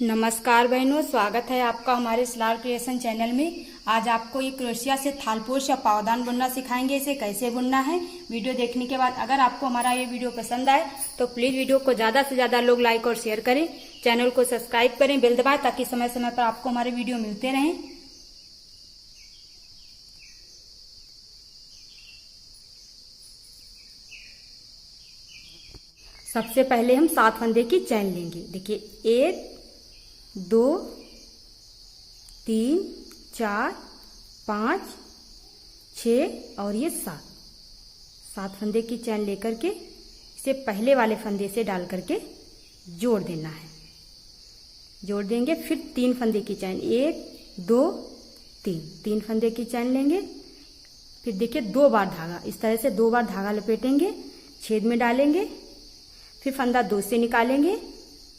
नमस्कार बहनों, स्वागत है आपका हमारे स्टार क्रिएशन चैनल में। आज आपको ये क्रोशिया से थालपोश या पावदान बुनना सिखाएंगे। इसे कैसे बुनना है वीडियो देखने के बाद अगर आपको हमारा ये वीडियो पसंद आए तो प्लीज वीडियो को ज्यादा से ज्यादा लोग लाइक और शेयर करें, चैनल को सब्सक्राइब करें, बेल दबाएं ताकि समय समय पर आपको हमारे वीडियो मिलते रहें। सबसे पहले हम 7 फंदे की चैन लेंगे। देखिए 1 2 3 4 5 6 और ये 7 फंदे की चैन लेकर के इसे पहले वाले फंदे से डाल करके जोड़ देना है। जोड़ देंगे, फिर 3 फंदे की चैन 1 2 3 फंदे की चैन लेंगे। फिर देखिए 2 बार धागा, इस तरह से 2 बार धागा लपेटेंगे, छेद में डालेंगे, फिर फंदा 2 से निकालेंगे,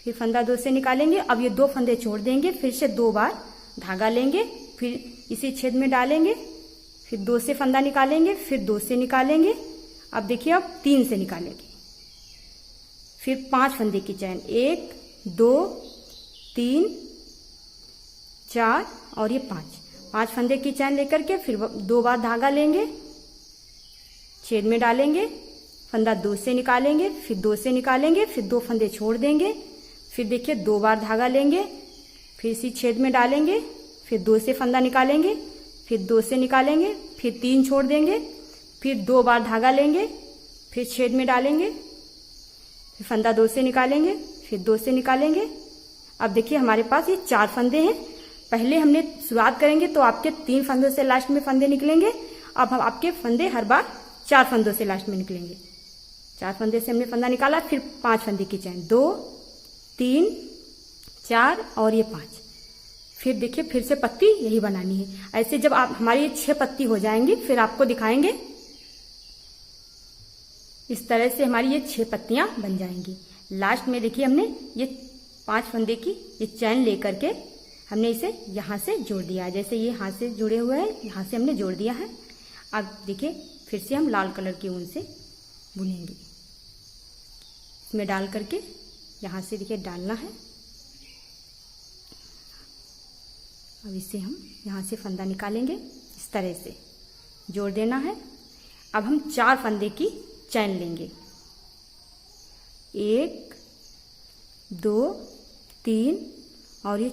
फिर फंदा 2 से निकालेंगे। अब ये 2 फंदे छोड़ देंगे, फिर से 2 बार धागा लेंगे, फिर इसी छेद में डालेंगे, फिर 2 से फंदा निकालेंगे, फिर 2 से निकालेंगे। अब देखिए अब 3 से निकालेंगे, फिर 5 फंदे की चैन 1 2 3 4 और ये 5 फंदे की चैन लेकर के फिर 2 बार धागा लेंगे, छेद में डालेंगे, फंदा 2 से निकालेंगे, फिर 2 से निकालेंगे, फिर 2 फंदे छोड़ देंगे, फिर देखिए 2 बार धागा लेंगे, फिर इसी छेद में डालेंगे, फिर 2 से फंदा निकालेंगे, फिर 2 से निकालेंगे, फिर 3 छोड़ देंगे, फिर 2 बार धागा लेंगे, फिर छेद में डालेंगे, फिर फंदा 2 से निकालेंगे, फिर 2 से निकालेंगे। अब देखिए हमारे पास ये 4 फंदे हैं। पहले हमने शुरुआत करेंगे तो आपके 3 फंदों से लास्ट में फंदे निकलेंगे। अब हम आपके फंदे हर बार 4 फंदों से लास्ट में निकलेंगे। 4 फंदे से हमने फंदा निकाला, फिर 5 फंदे की चैन 2 3 4 और ये 5। फिर देखिए फिर से पत्ती यही बनानी है। ऐसे जब आप हमारी ये 6 पत्ती हो जाएंगी फिर आपको दिखाएंगे। इस तरह से हमारी ये 6 पत्तियां बन जाएंगी। लास्ट में देखिए हमने ये 5 फंदे की ये चैन लेकर के हमने इसे यहाँ से जोड़ दिया है। जैसे ये हाथ से जुड़े हुए हैं, यहाँ से हमने जोड़ दिया है। अब देखिए फिर से हम लाल कलर की ऊन से बुनेंगे। इसमें डाल करके यहाँ से देखिए डालना है। अब इसे हम यहाँ से फंदा निकालेंगे, इस तरह से जोड़ देना है। अब हम 4 फंदे की चैन लेंगे, 1 2 3 और ये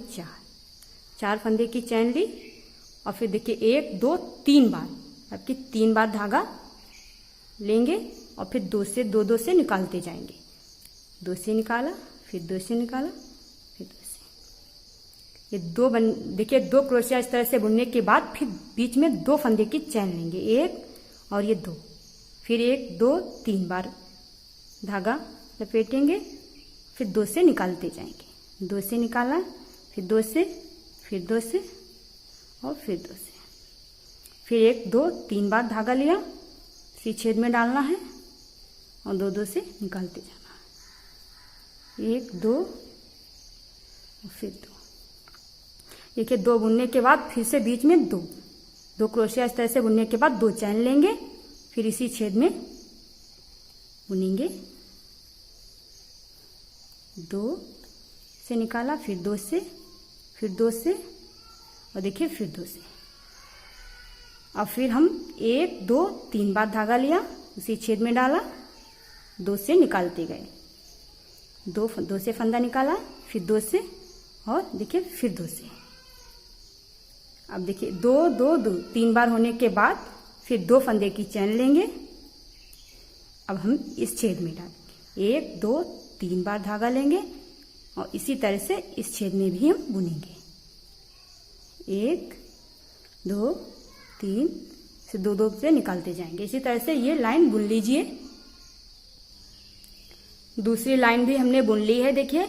4 फंदे की चैन ली। और फिर देखिए 1 2 3 बार, आपकी 3 बार धागा लेंगे और फिर 2 से 2 से निकालते जाएंगे। 2 से निकाला, फिर 2 से निकाला, फिर 2 से। ये देखिए 2 क्रोशिया इस तरह से बुनने के बाद फिर बीच में 2 फंदे की चैन लेंगे, 1 और ये 2, फिर 1 2 3 बार धागा लपेटेंगे, फिर 2 से निकालते जाएंगे। 2 से निकाला, फिर 2 से, फिर 2 से और फिर 2 से, फिर 1 2 3 बार धागा लिया, इसी छेद में डालना है और 2 से निकालते जाना है। 1 2 और फिर 2। देखिए 2 बुनने के बाद फिर से बीच में 2 क्रोशिया इस तरह से बुनने के बाद 2 चैन लेंगे, फिर इसी छेद में बुनेंगे। 2 से निकाला, फिर 2 से, फिर 2 से और देखिए फिर 2 से। अब फिर हम 1 2 3 बार धागा लिया, उसी छेद में डाला, 2 से निकालते गए, 2 से फंदा निकाला, फिर 2 से और देखिए फिर 2 से। अब देखिए 2 2 2 3 बार होने के बाद फिर 2 फंदे की चैन लेंगे। अब हम इस छेद में डालेंगे, 1 2 3 बार धागा लेंगे और इसी तरह से इस छेद में भी हम बुनेंगे। 1 2 3 से 2 से निकालते जाएंगे। इसी तरह से ये लाइन बुन लीजिए। दूसरी लाइन भी हमने बुन ली है। देखिए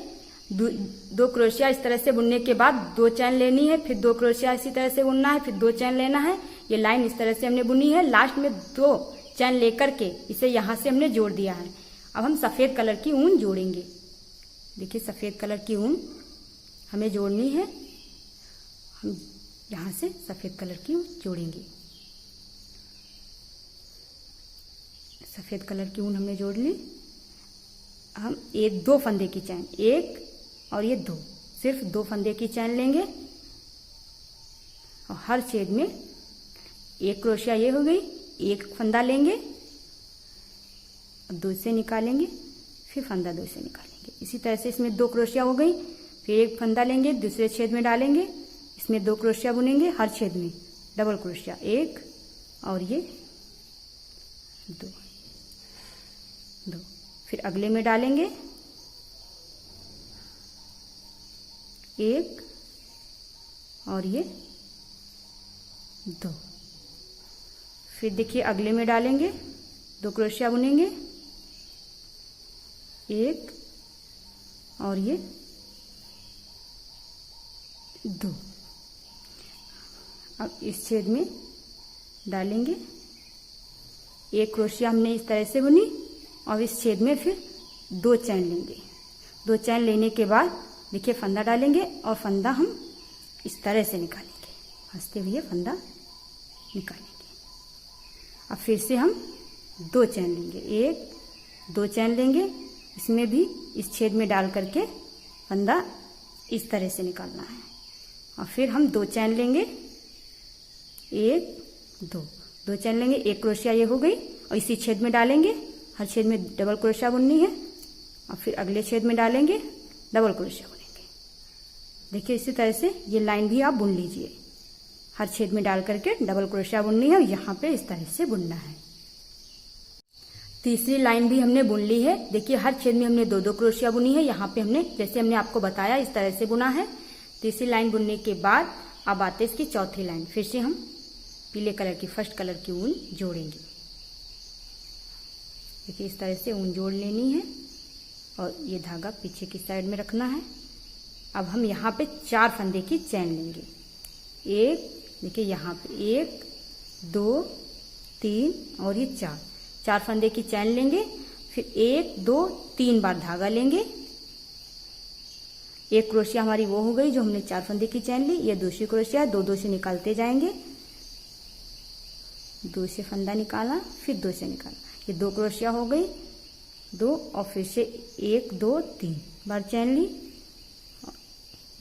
2 क्रोशिया इस तरह से बुनने के बाद 2 चैन लेनी है, फिर 2 क्रोशिया इसी तरह से बुनना है, फिर 2 चैन लेना है। ये लाइन इस तरह से हमने बुनी है। लास्ट में 2 चैन लेकर के इसे यहाँ से हमने जोड़ दिया है। अब हम सफेद कलर की ऊन जोड़ेंगे। देखिए सफेद कलर की ऊन हमें जोड़नी है। हम यहाँ से सफेद कलर की ऊन जोड़ेंगे। सफेद कलर की ऊन हमने जोड़ ली। हम 2 फंदे की चैन, 1 और ये 2 सिर्फ 2 फंदे की चैन लेंगे और हर छेद में एक क्रोशिया, ये हो गई, एक फंदा लेंगे और 2 से निकालेंगे, फिर फंदा 2 से निकालेंगे। इसी तरह से इसमें 2 क्रोशिया हो गई, फिर एक फंदा लेंगे, दूसरे छेद में डालेंगे, इसमें 2 क्रोशिया बुनेंगे, हर छेद में डबल क्रोशिया, एक और ये 2, फिर अगले में डालेंगे, एक और ये 2, फिर देखिए अगले में डालेंगे, 2 क्रोशिया बुनेंगे, एक और ये 2। अब इस छेद में डालेंगे, एक क्रोशिया हमने इस तरह से बुनी और इस छेद में फिर 2 चैन लेंगे। 2 चैन लेने के बाद देखिए फंदा डालेंगे और फंदा हम इस तरह से निकालेंगे, हंसते हुए फंदा निकालेंगे। अब फिर से हम 2 चैन लेंगे, एक 2 चैन लेंगे, इसमें भी इस छेद में डाल करके फंदा इस तरह से निकालना है। और फिर हम 2 चैन लेंगे, एक 2 चैन लेंगे, एक क्रोशिया ये हो गई और इसी छेद में डालेंगे, हर छेद में डबल क्रोशिया बुननी है और फिर अगले छेद में डालेंगे, डबल क्रोशिया बुनेंगे। देखिए इसी तरह से ये लाइन भी आप बुन लीजिए, हर छेद में डाल करके डबल क्रोशिया बुननी है और यहाँ पे इस तरह से बुनना है। तीसरी लाइन भी हमने बुन ली है। देखिए हर छेद में हमने 2-2 क्रोशिया बुनी है, यहाँ पे हमने जैसे हमने आपको बताया इस तरह से बुना है। तीसरी लाइन बुनने के बाद अब आते इसकी चौथी लाइन, फिर से हम पीले कलर की, फर्स्ट कलर की ऊन जोड़ेंगे। देखिए इस तरह से ऊन जोड़ लेनी है और ये धागा पीछे की साइड में रखना है। अब हम यहाँ पे 4 फंदे की चैन लेंगे, एक, देखिए यहाँ पे 1 2 3 और ये 4 फंदे की चैन लेंगे, फिर 1 2 3 बार धागा लेंगे, एक क्रोशिया हमारी वो हो गई जो हमने 4 फंदे की चैन ली, ये दूसरी क्रोशिया 2-2 से निकालते जाएंगे, 2 से फंदा निकाला, फिर 2 से निकाला, ये 2 क्रोशिया हो गई, 2 और फिर से 1 2 3 बार चैन ली,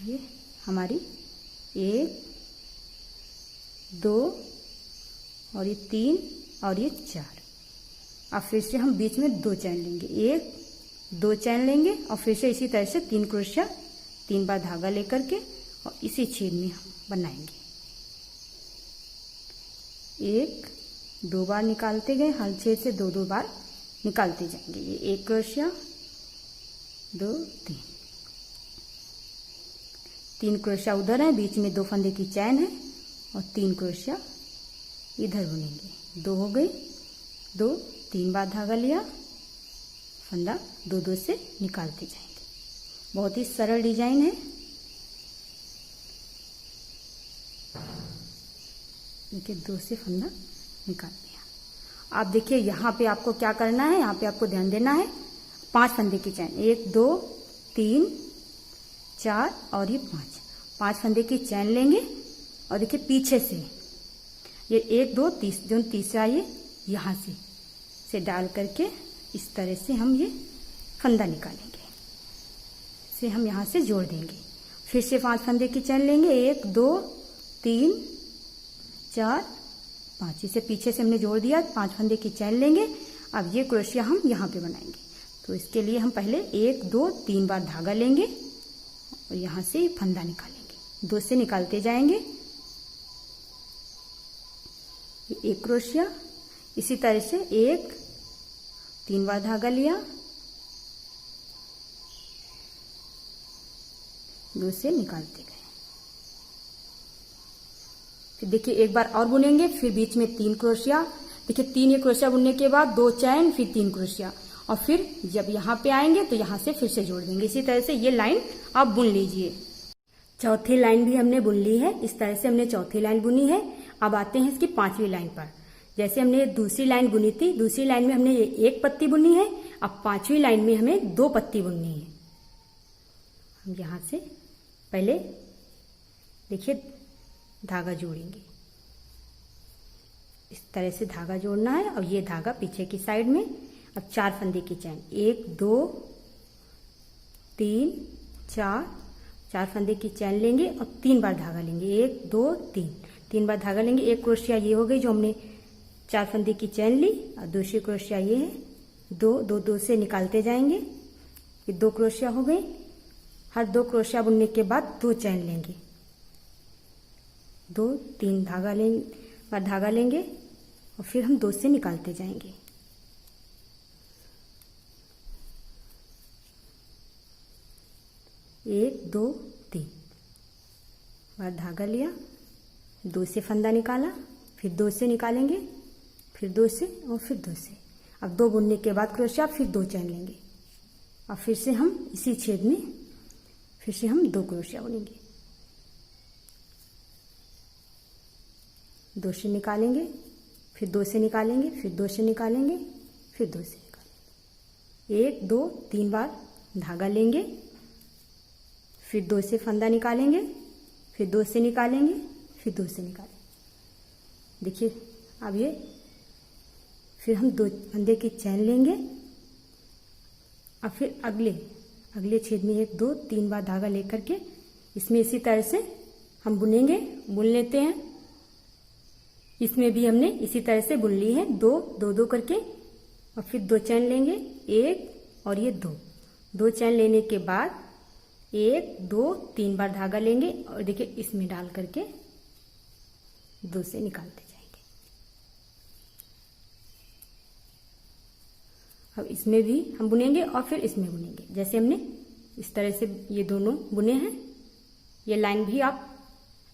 ये हमारी 1 2 और ये 3 और ये 4। अब फिर से हम बीच में 2 चैन लेंगे, 1 2 चैन लेंगे और फिर से इसी तरह से 3 क्रोशिया 3 बार धागा लेकर के और इसी छेद में हम बनाएंगे, 1 2 बार निकालते गए, हर छेद से 2-2 बार निकालते जाएंगे। ये 1 क्रोशिया 2 3 क्रोशिया उधर है, बीच में 2 फंदे की चैन है और 3 क्रोशिया इधर बुनेंगे, 2 हो गई, 2 3 बार धागा लिया, फंदा 2-2 से निकालते जाएंगे। बहुत ही सरल डिजाइन है। देखिए 2 से फंदा निकाल दिया। आप देखिए यहाँ पे आपको क्या करना है, यहाँ पे आपको ध्यान देना है, 5 फंदे की चैन, 1 2 3 4 और ये 5 फंदे की चैन लेंगे और देखिए पीछे से ये 1 2 जो तीसरा ये यहाँ से डाल करके इस तरह से हम ये फंदा निकालेंगे, इसे हम यहाँ से जोड़ देंगे। फिर से 5 फंदे की चैन लेंगे, 1 2 3 4 5, इसे पीछे से हमने जोड़ दिया, 5 फंदे की चैन लेंगे। अब ये क्रोशिया हम यहाँ पे बनाएंगे, तो इसके लिए हम पहले 1 2 3 बार धागा लेंगे और यहाँ से फंदा निकालेंगे, 2 से निकालते जाएंगे, 1 क्रोशिया, इसी तरह से 1 3 बार धागा लिया, 2 से निकालते गए। फिर देखिए एक बार और बुनेंगे, फिर बीच में 3 क्रोशिया, देखिए 3 क्रोशिया बुनने के बाद 2 चैन, फिर 3 क्रोशिया और फिर जब यहाँ पे आएंगे तो यहाँ से फिर से जोड़ देंगे। इसी तरह से ये लाइन आप बुन लीजिए। चौथी लाइन भी हमने बुन ली है, इस तरह से हमने चौथी लाइन बुनी है। अब आते हैं इसकी 5वीं लाइन पर। जैसे हमने दूसरी लाइन बुनी थी, दूसरी लाइन में हमने 1 पत्ती बुनी है, अब 5वीं लाइन में हमें 2 पत्ती बुननी है। हम यहाँ से पहले देखिए धागा जोड़ेंगे, इस तरह से धागा जोड़ना है और ये धागा पीछे की साइड में। अब 4 फंदे की चैन, 1 2 3 4 4 फंदे की चैन लेंगे और 3 बार धागा लेंगे, 1 2 3, 3 बार धागा लेंगे। एक क्रोशिया ये हो गई जो हमने 4 फंदे की चैन ली, और दूसरी क्रोशिया ये है, 2 2 2 से निकालते जाएंगे। ये 2 क्रोशिया हो गई। हर 2 क्रोशिया बुनने के बाद 2 चैन लेंगे, 2 3 धागा लेंगे और फिर हम 2 से निकालते जाएंगे। एक 2 3 बार धागा लिया, 2 से फंदा निकाला, फिर 2 से निकालेंगे, फिर 2 से और फिर 2 से। अब 2 बुनने के बाद क्रोशिया फिर 2 चैन लेंगे और फिर से हम इसी छेद में फिर से हम 2 क्रोशिया बुनेंगे, 2 से निकालेंगे, फिर 2 से निकालेंगे, फिर 2 से निकालेंगे, फिर 2 से निकालेंगे। 1 2 3 बार धागा लेंगे, फिर 2 से फंदा निकालेंगे, फिर 2 से निकालेंगे, फिर 2 से निकालेंगे। देखिए अब ये फिर हम 2 फंदे की चैन लेंगे और फिर अगले छेद में 1 2 3 बार धागा लेकर के इसमें इसी तरह से हम बुनेंगे, बुन लेते हैं। इसमें भी हमने इसी तरह से बुन ली है, 2 2 2 करके, और फिर 2 चैन लेंगे, 1 और ये 2 चैन लेने के बाद 1 2 3 बार धागा लेंगे और देखिए इसमें डाल करके 2 से निकालते जाएंगे। अब इसमें भी हम बुनेंगे और फिर इसमें बुनेंगे, जैसे हमने इस तरह से ये दोनों बुने हैं। ये लाइन भी आप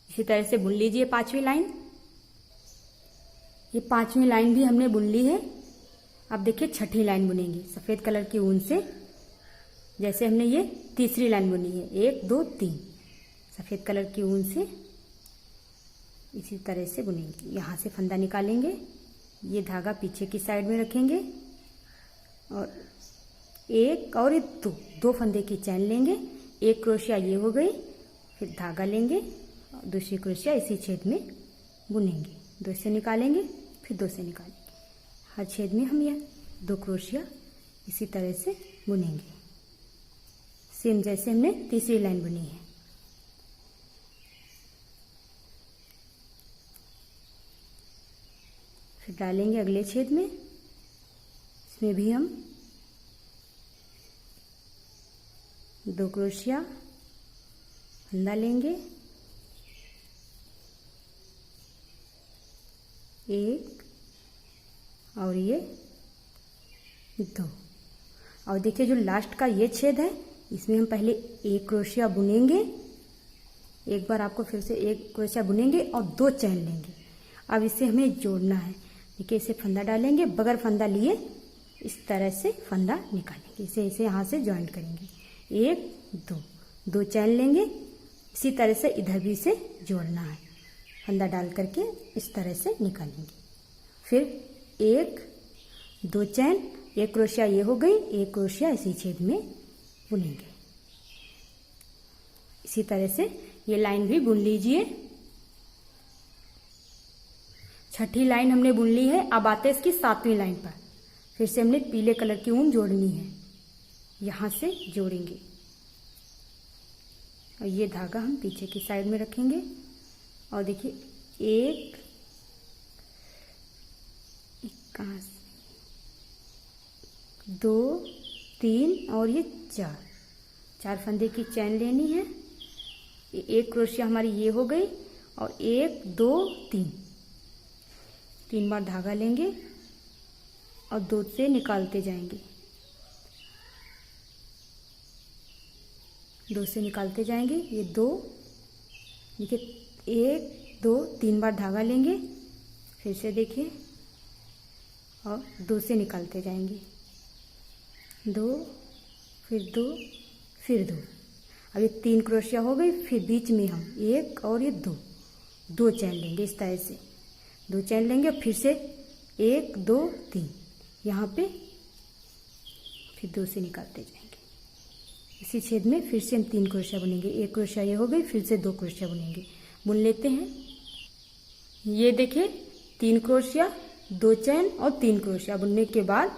इसी तरह से बुन लीजिए, 5वीं लाइन। ये 5वीं लाइन भी हमने बुन ली है। अब देखिए 6ठी लाइन बुनेंगे सफेद कलर की ऊन से, जैसे हमने ये 3री लाइन बुनी है, 1 2 3 सफेद कलर की ऊन से इसी तरह से बुनेंगे। यहाँ से फंदा निकालेंगे, ये धागा पीछे की साइड में रखेंगे और 1 और 2 फंदे की चैन लेंगे। 1 क्रोशिया ये हो गई, फिर धागा लेंगे और दूसरी क्रोशिया इसी छेद में बुनेंगे, 2 से निकालेंगे, फिर 2 से निकालेंगे। हर छेद में हम यह 2 क्रोशिया इसी तरह से बुनेंगे, सेम जैसे हमने 3री लाइन बुनी है। फिर डालेंगे अगले छेद में, इसमें भी हम 2 क्रोशिया फंदा लेंगे, 1 और ये 2। और देखिए जो लास्ट का ये छेद है, इसमें हम पहले 1 क्रोशिया बुनेंगे, एक बार आपको फिर से 1 क्रोशिया बुनेंगे और 2 चैन लेंगे। अब इसे हमें जोड़ना है। देखिए इसे फंदा डालेंगे, बगैर फंदा लिए इस तरह से फंदा निकालेंगे, इसे यहाँ से ज्वाइंट करेंगे, 1 2 चैन लेंगे, इसी तरह से इधर भी इसे जोड़ना है, फंदा डाल करके इस तरह से निकालेंगे। फिर 1 2 चैन, 1 क्रोशिया ये हो गई, 1 क्रोशिया इसी छेद में बुनेंगे। इसी तरह से ये लाइन भी बुन लीजिए। 6ठी लाइन हमने बुन ली है। अब आते हैं इसकी 7वीं लाइन पर। फिर से हमने पीले कलर की ऊन जोड़नी है, यहां से जोड़ेंगे और ये धागा हम पीछे की साइड में रखेंगे। और देखिए 1 2 3 और ये 4 फंदे की चैन लेनी है। 1 क्रोशिया हमारी ये हो गई और 1 2 3 बार धागा लेंगे और 2 से निकालते जाएंगे, 2 से निकालते जाएंगे। ये 2 देखिए 1 2 3 बार धागा लेंगे, फिर से देखिए और 2 से निकालते जाएंगे, 2 फिर 2 फिर 2। अब ये 3 क्रोशिया हो गई। फिर बीच में हम 1 और ये 2 चैन लेंगे, इस तरह से 2 चैन लेंगे। फिर से 1 2 3 यहाँ पे, फिर 2 से निकालते जाएंगे। इसी छेद में फिर से हम 3 क्रोशिया बुनेंगे। 1 क्रोशिया ये हो गई, फिर से 2 क्रोशिया बुनेंगे, बुन लेते हैं। ये देखिए 3 क्रोशिया, 2 चैन और 3 क्रोशिया बुनने के बाद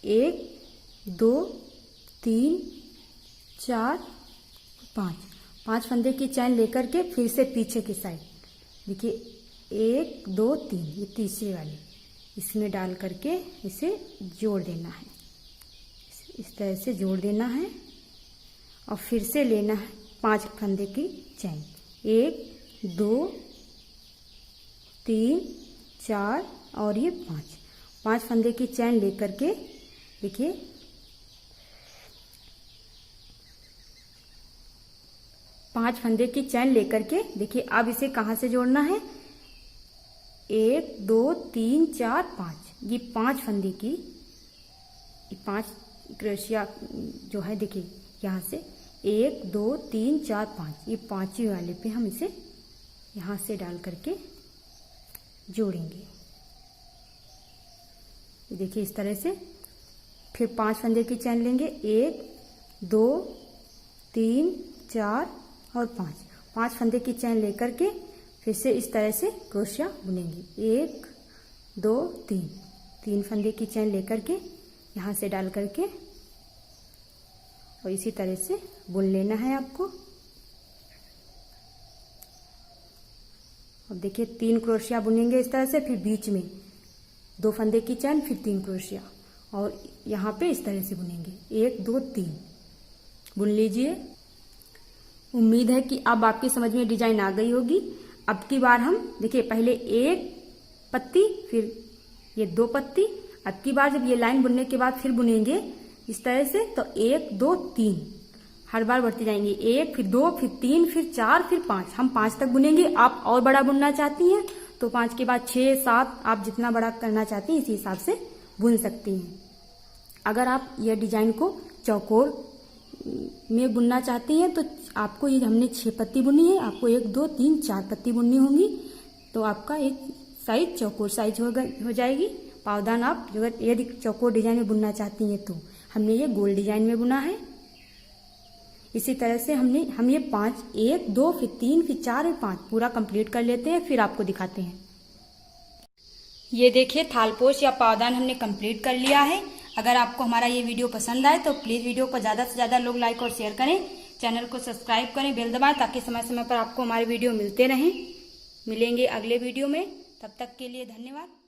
1 2 3 4 5 5 फंदे की चैन लेकर के फिर से पीछे की साइड देखिए 1 2 3 ये तीसरी वाली इसमें डाल करके इसे जोड़ देना है। इस तरह से जोड़ देना है और फिर से लेना है 5 फंदे की चैन 1 2 3 4 और ये 5 फंदे की चैन लेकर के देखिए 5 फंदे की चैन लेकर के देखिए अब इसे कहाँ से जोड़ना है 1 2 3 4 5 ये 5 फंदे की 5 क्रोशिया जो है देखिए यहाँ से 1 2 3 4 5 ये 5वीं वाले पे हम इसे यहाँ से डाल करके जोड़ेंगे। देखिए इस तरह से फिर 5 फंदे की चैन लेंगे 1 2 3 4 और 5 फंदे की चैन लेकर के फिर से इस तरह से क्रोशिया बुनेंगे 1 2 3 फंदे की चैन लेकर के यहाँ से डाल करके और इसी तरह से बुन लेना है आपको। अब देखिए 3 क्रोशिया बुनेंगे इस तरह से, फिर बीच में 2 फंदे की चैन फिर 3 क्रोशिया और यहाँ पे इस तरह से बुनेंगे 1 2 3 बुन लीजिए। उम्मीद है कि अब आपकी समझ में डिजाइन आ गई होगी। अब की बार हम देखिए पहले 1 पत्ती फिर ये 2 पत्ती, अब की बार जब ये लाइन बुनने के बाद फिर बुनेंगे इस तरह से तो 1 2 3 हर बार बढ़ते जाएंगे 1 फिर 2 फिर 3 फिर 4 फिर 5 हम 5 तक बुनेंगे। आप और बड़ा बुनना चाहती हैं तो 5 के बाद 6 7 आप जितना बड़ा करना चाहती हैं इसी हिसाब से बुन सकती हैं। अगर आप यह डिजाइन को चौकोर में बुनना चाहती हैं तो आपको ये हमने 6 पत्ती बुनी है, आपको 1 2 3 4 पत्ती बुननी होंगी तो आपका एक साइज चौकोर साइज हो जाएगी। पावदान आप यदि चौकोर डिजाइन में बुनना चाहती हैं तो हमने ये गोल डिजाइन में बुना है। इसी तरह से हम ये 5 1 2 फिर 3 फिर 4 और 5 पूरा कंप्लीट कर लेते हैं, फिर आपको दिखाते हैं। ये देखिए थालपोश या पावदान हमने कंप्लीट कर लिया है। अगर आपको हमारा ये वीडियो पसंद आए तो प्लीज वीडियो को ज्यादा से ज्यादा लोग लाइक और शेयर करें, चैनल को सब्सक्राइब करें, बेल दबाएं ताकि समय समय पर आपको हमारे वीडियो मिलते रहें। मिलेंगे अगले वीडियो में, तब तक के लिए धन्यवाद।